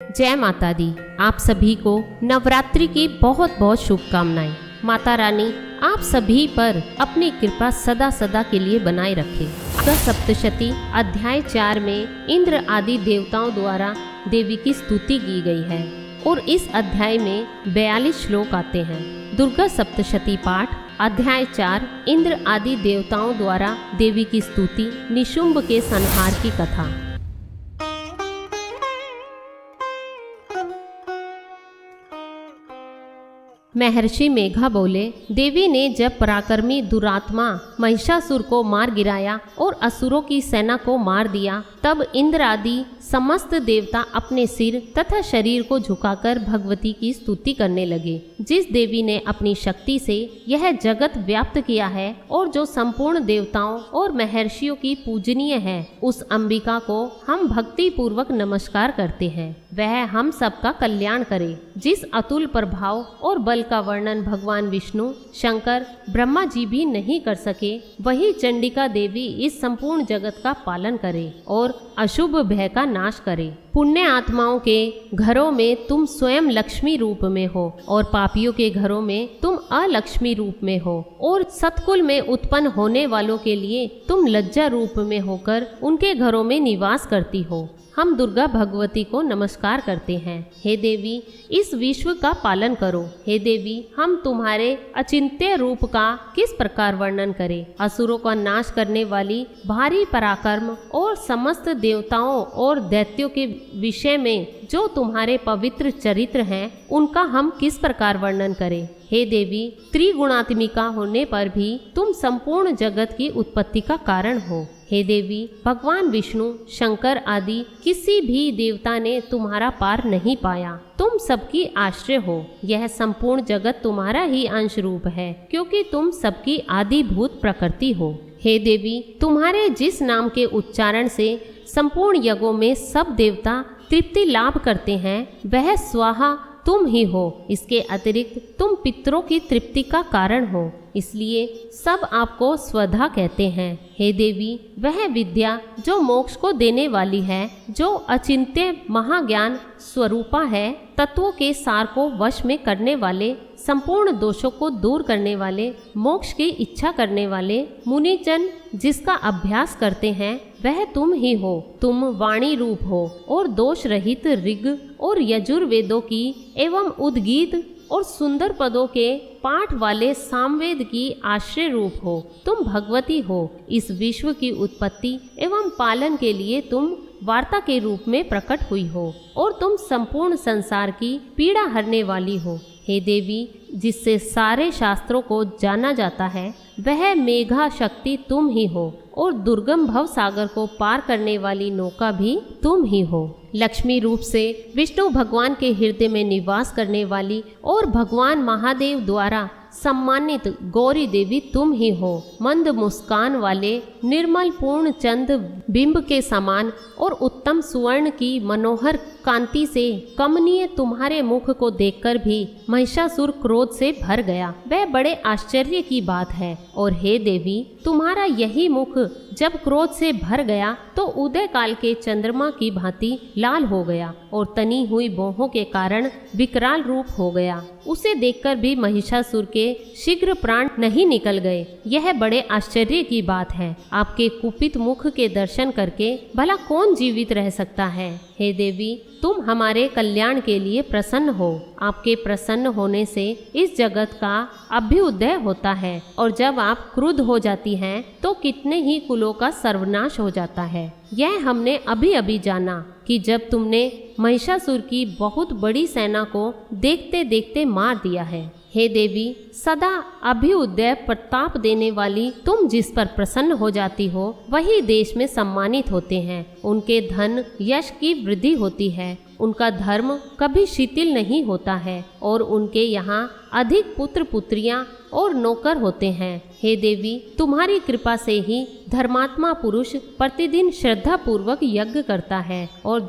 जय माता दी। आप सभी को नवरात्रि की बहुत बहुत शुभकामनाएं। माता रानी आप सभी पर अपनी कृपा सदा सदा के लिए बनाए रखे। सप्तशती अध्याय 4 में इंद्र आदि देवताओं द्वारा देवी की स्तुति की गई है और इस अध्याय में 42 श्लोक आते हैं। दुर्गा सप्तशती पाठ अध्याय 4 इंद्र आदि देवताओं द्वारा देवी की स्तुति, निशुंभ के संहार की कथा। महर्षि मेघा बोले, देवी ने जब पराक्रमी दुरात्मा महिषासुर को मार गिराया और असुरों की सेना को मार दिया, तब इंद्र आदि समस्त देवता अपने सिर तथा शरीर को झुकाकर भगवती की स्तुति करने लगे। जिस देवी ने अपनी शक्ति से यह जगत व्याप्त किया है और जो संपूर्ण देवताओं और महर्षियों की पूजनीय है, उस अंबिका को हम भक्ति पूर्वक नमस्कार करते हैं। वह हम सबका कल्याण करे। जिस अतुल प्रभाव और बल का वर्णन भगवान विष्णु, शंकर, ब्रह्मा जी भी नहीं कर सके, वही चंडिका देवी इस संपूर्ण जगत का पालन करे और अशुभ भय का नाश करे। पुण्य आत्माओं के घरों में तुम स्वयं लक्ष्मी रूप में हो और पापियों के घरों में तुम अलक्ष्मी रूप में हो और सतकुल में उत्पन्न होने वालों के लिए तुम लज्जा रूप में होकर उनके घरों में निवास करती हो। हम दुर्गा भगवती को नमस्कार करते हैं। हे देवी, इस विश्व का पालन करो। हे देवी, हम तुम्हारे अचिंत्य रूप का किस प्रकार वर्णन करें। असुरों का नाश करने वाली भारी पराक्रम और समस्त देवताओं और दैत्यों के विषय में जो तुम्हारे पवित्र चरित्र हैं, उनका हम किस प्रकार वर्णन करें। हे देवी, त्रिगुणात्मिका होने पर भी तुम संपूर्ण जगत की उत्पत्ति का कारण हो। हे देवी, भगवान विष्णु, शंकर आदि किसी भी देवता ने तुम्हारा पार नहीं पाया। तुम सबकी आश्रय हो। यह संपूर्ण जगत तुम्हारा ही अंश रूप है, क्योंकि तुम सबकी आदिभूत प्रकृति हो। हे देवी, तुम्हारे जिस नाम के उच्चारण से संपूर्ण यज्ञों में सब देवता तृप्ति लाभ करते हैं, वह स्वाहा तुम ही हो। इसके अतिरिक्त तुम पितरों की तृप्ति का कारण हो, इसलिए सब आपको स्वधा कहते हैं। हे देवी, वह विद्या जो मोक्ष को देने वाली है, जो अचिंत्य महाज्ञान स्वरूपा है, तत्वों के सार को वश में करने वाले, संपूर्ण दोषों को दूर करने वाले, मोक्ष की इच्छा करने वाले मुनिजन जिसका अभ्यास करते हैं, वह तुम ही हो। तुम वाणी रूप हो और दोष रहित ऋग और यजुर्वेदों की एवं उद्गीत और सुंदर पदों के पाठ वाले सामवेद की आश्रय रूप हो। तुम भगवती हो। इस विश्व की उत्पत्ति एवं पालन के लिए तुम वार्ता के रूप में प्रकट हुई हो और तुम संपूर्ण संसार की पीड़ा हरने वाली हो। हे देवी, जिससे सारे शास्त्रों को जाना जाता है, वह मेघा शक्ति तुम ही हो और दुर्गम भव सागर को पार करने वाली नौका भी तुम ही हो। लक्ष्मी रूप से विष्णु भगवान के हृदय में निवास करने वाली और भगवान महादेव द्वारा सम्मानित गौरी देवी तुम ही हो। मंद मुस्कान वाले निर्मल पूर्ण चंद बिंब के समान और उत्तम सुवर्ण की मनोहर कांति से कमनीय तुम्हारे मुख को देखकर भी महिषासुर क्रोध से भर गया। वह बड़े आश्चर्य की बात है। और हे देवी, तुम्हारा यही मुख जब क्रोध से भर गया तो उदय काल के चंद्रमा की भांति लाल हो गया और तनी हुई भौहों के कारण विकराल रूप हो गया। उसे देखकर भी महिषासुर के शीघ्र प्राण नहीं निकल गए। यह बड़े आश्चर्य की बात है। आपके कुपित मुख के दर्शन करके भला कौन जीवित रह सकता है। हे देवी, तुम हमारे कल्याण के लिए प्रसन्न हो। आपके प्रसन्न होने से इस जगत का अभ्युदय होता है और जब आप क्रुद्ध हो जाती हैं तो कितने ही कुलों का सर्वनाश हो जाता है। यह हमने अभी अभी जाना कि जब तुमने महिषासुर की बहुत बड़ी सेना को देखते देखते मार दिया है। हे देवी, सदा अभ्युदय प्रताप देने वाली तुम जिस पर प्रसन्न हो जाती हो, वही देश में सम्मानित होते हैं। उनके धन यश की वृद्धि होती है। उनका धर्म कभी शिथिल नहीं होता है और उनके यहाँ अधिक पुत्र पुत्रियां और नौकर होते हैं। हे देवी, तुम्हारी कृपा से ही धर्मात्मा पुरुष प्रतिदिन श्रद्धा पूर्वक यज्ञ करता है और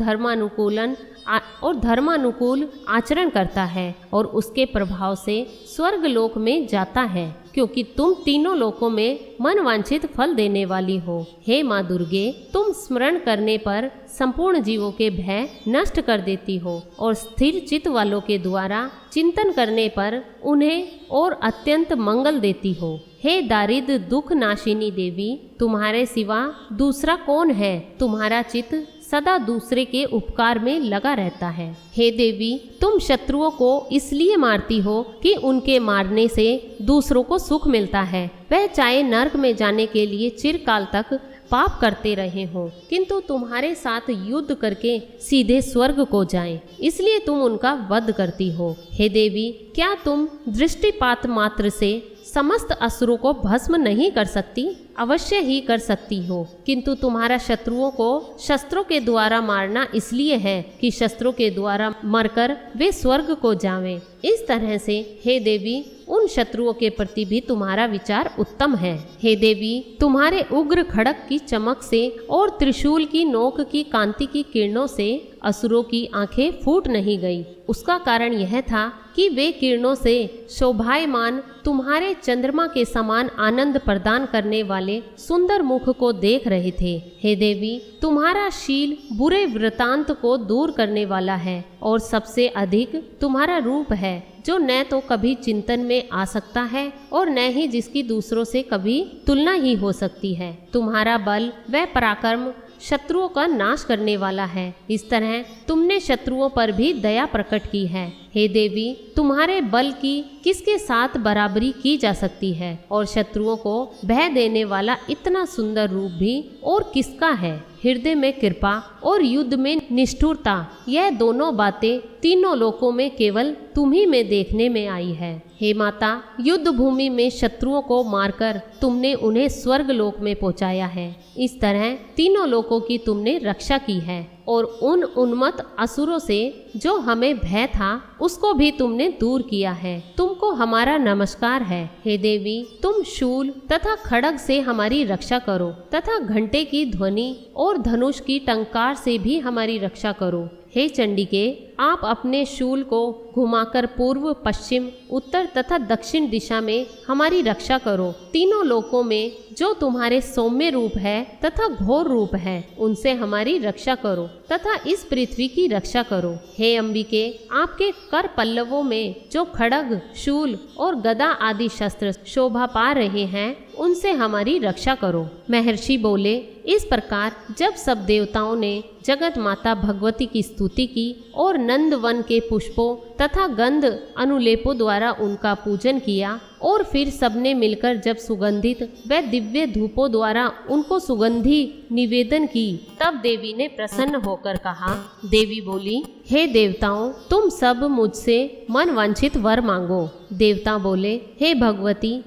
धर्मानुकूल आचरण करता है और उसके प्रभाव से स्वर्ग लोक में जाता है, क्योंकि तुम तीनों लोकों में मनवांछित फल देने वाली हो। हे माँ दुर्गे, तुम स्मरण करने पर संपूर्ण जीवों के भय नष्ट कर देती हो और स्थिर चित्त वालों के द्वारा चिंतन करने पर उन्हें और अत्यंत मंगल देती हो। हे दारिद्र दुख नाशिनी देवी, तुम्हारे सिवा दूसरा कौन है? तुम्हारा चित्त सदा दूसरे के उपकार में लगा रहता है। हे देवी, तुम शत्रुओं को इसलिए मारती हो कि उनके मारने से दूसरों को सुख मिलता है। वह चाहे नरक में जाने के लिए चिरकाल तक पाप करते रहे हो, किंतु तुम्हारे साथ युद्ध करके सीधे स्वर्ग को जाएं, इसलिए तुम उनका वध करती हो। हे देवी, क्या तुम दृष्टिपात मात्र से समस्त असुरों को भस्म नहीं कर सकती? अवश्य ही कर सकती हो, किंतु तुम्हारा शत्रुओं को शस्त्रों के द्वारा मारना इसलिए है कि शस्त्रों के द्वारा मरकर वे स्वर्ग को जावें। इस तरह से हे देवी, उन शत्रुओं के प्रति भी तुम्हारा विचार उत्तम है। हे देवी, तुम्हारे उग्र खड़क की चमक से और त्रिशूल की नोक की कांति की किरणों से असुरों की आंखें फूट नहीं गई। उसका कारण यह था कि वे किरणों से शोभायमान तुम्हारे चंद्रमा के समान आनंद प्रदान करने वाले सुंदर मुख को देख रहे थे। हे देवी, तुम्हारा शील बुरे वृतांत को दूर करने वाला है और सबसे अधिक तुम्हारा रूप है, जो न तो कभी चिंतन में आ सकता है और न ही जिसकी दूसरों से कभी तुलना ही हो सकती है। तुम्हारा बल व पराक्रम शत्रुओं का नाश करने वाला है। इस तरह तुमने शत्रुओं पर भी दया प्रकट की है। हे देवी, तुम्हारे बल की किसके साथ बराबरी की जा सकती है और शत्रुओं को भय देने वाला इतना सुंदर रूप भी और किसका है? हृदय में कृपा और युद्ध में निष्ठुरता, यह दोनों बातें तीनों लोकों में केवल तुम्ही में देखने में आई है। हे माता, युद्ध भूमि में शत्रुओं को मारकर तुमने उन्हें स्वर्ग लोक में पहुंचाया है। इस तरह तीनों लोकों की तुमने रक्षा की है और उन उन्मत्त असुरों से जो हमें भय था उसको भी तुमने दूर किया है। तुमको हमारा नमस्कार है। हे देवी, तुम शूल तथा खड्ग से हमारी रक्षा करो तथा घंटे की ध्वनि और धनुष की टंकार से भी हमारी रक्षा करो। हे चंडिके, आप अपने शूल को घुमाकर पूर्व, पश्चिम, उत्तर तथा दक्षिण दिशा में हमारी रक्षा करो। तीनों लोकों में जो तुम्हारे सौम्य रूप है तथा घोर रूप है, उनसे हमारी रक्षा करो तथा इस पृथ्वी की रक्षा करो। हे अंबिके, आपके कर पल्लवों में जो खड्ग, शूल और गदा आदि शस्त्र शोभा पा रहे हैं, उनसे हमारी रक्षा करो। महर्षि बोले, इस प्रकार जब सब देवताओं ने जगत माता भगवती की स्तुति की और नंदवन के पुष्पों तथा गंध अनुलेपों द्वारा उनका पूजन किया और फिर सबने मिलकर जब सुगंधित व दिव्य धूपों द्वारा उनको सुगंधि निवेदन की, तब देवी ने प्रसन्न होकर कहा। देवी बोली, हे देवताओं, तुम सब मुझसे मन वांछित वर मांगो। देवता बोले, हे भगवती,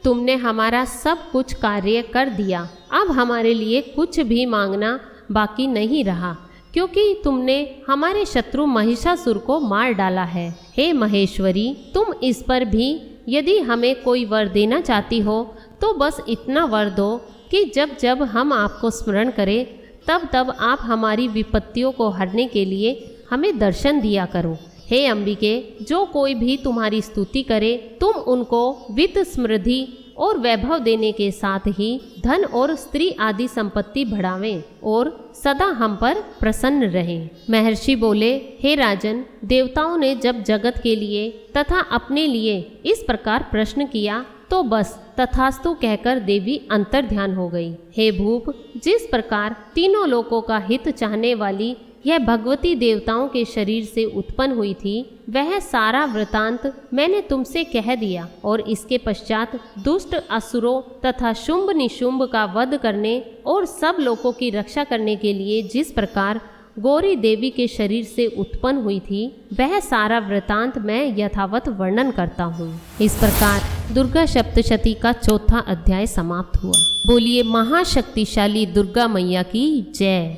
तुमने हमारा सब कुछ कार्य कर दिया, अब हमारे लिए कुछ भी मांगना बाकी नहीं रहा, क्योंकि तुमने हमारे शत्रु महिषासुर को मार डाला है। हे महेश्वरी, तुम इस पर भी यदि हमें कोई वर देना चाहती हो तो बस इतना वर दो कि जब जब हम आपको स्मरण करें तब तब आप हमारी विपत्तियों को हरने के लिए हमें दर्शन दिया करो। हे अंबिके, जो कोई भी तुम्हारी स्तुति करे तुम उनको वित्त, समृद्धि और वैभव देने के साथ ही धन और स्त्री आदि संपत्ति बढ़ावें और सदा हम पर प्रसन्न रहें। महर्षि बोले, हे राजन, देवताओं ने जब जगत के लिए तथा अपने लिए इस प्रकार प्रश्न किया तो बस तथास्तु कहकर देवी अंतर्ध्यान हो गई। हे भूप, जिस प्रकार तीनों लोकों का हित चाहने वाली यह भगवती देवताओं के शरीर से उत्पन्न हुई थी, वह सारा वृतांत मैंने तुमसे कह दिया और इसके पश्चात दुष्ट असुरों तथा शुंभ निशुंभ का वध करने और सब लोगों की रक्षा करने के लिए जिस प्रकार गौरी देवी के शरीर से उत्पन्न हुई थी, वह सारा वृतांत मैं यथावत वर्णन करता हूँ। इस प्रकार दुर्गा सप्तशती का चौथा अध्याय समाप्त हुआ। बोलिए महाशक्तिशाली दुर्गा मैया की जय।